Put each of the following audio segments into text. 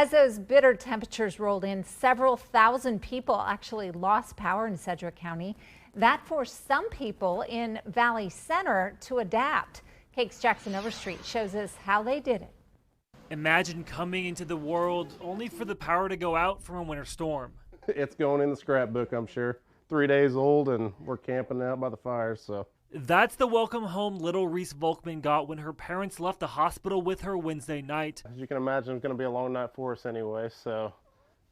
As those bitter temperatures rolled in, several thousand people actually lost power in Sedgwick County. That forced some people in Valley Center to adapt. KAKE's Jackson Overstreet shows us how they did it. Imagine coming into the world only for the power to go out from a winter storm. It's going in the scrapbook, I'm sure. 3 days old and we're camping out by the fire, so. That's the welcome home little Reese Volkman got when her parents left the hospital with her Wednesday night. As you can imagine, it's going to be a long night for us anyway, so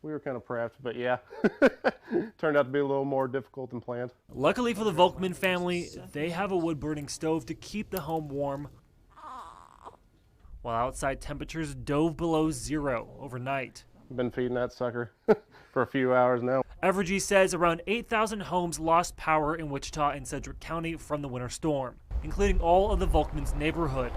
we were kind of prepped, but yeah, turned out to be a little more difficult than planned. Luckily for the Volkman family, they have a wood-burning stove to keep the home warm, while outside temperatures dove below zero overnight. Been feeding that sucker for a few hours now. Evergy says around 8,000 homes lost power in Wichita and Sedgwick County from the winter storm, including all of the Volkman's neighborhood.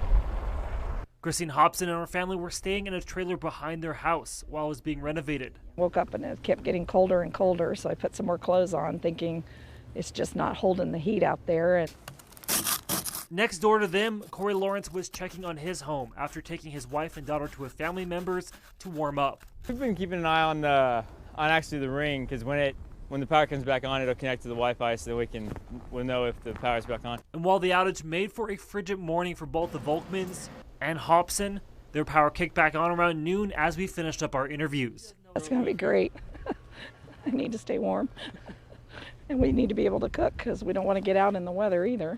Christine Hobson and her family were staying in a trailer behind their house while it was being renovated. Woke up and it kept getting colder and colder, so I put some more clothes on, thinking it's just not holding the heat out there. Next door to them, Corey Lawrence was checking on his home after taking his wife and daughter to a family member's to warm up. We've been keeping an eye on actually the ring, because when the power comes back on, it'll connect to the Wi-Fi so that we'll know if the power's back on. And while the outage made for a frigid morning for both the Volkmans and Hobson, their power kicked back on around noon as we finished up our interviews. It's going to be great. I need to stay warm. And we need to be able to cook because we don't want to get out in the weather either.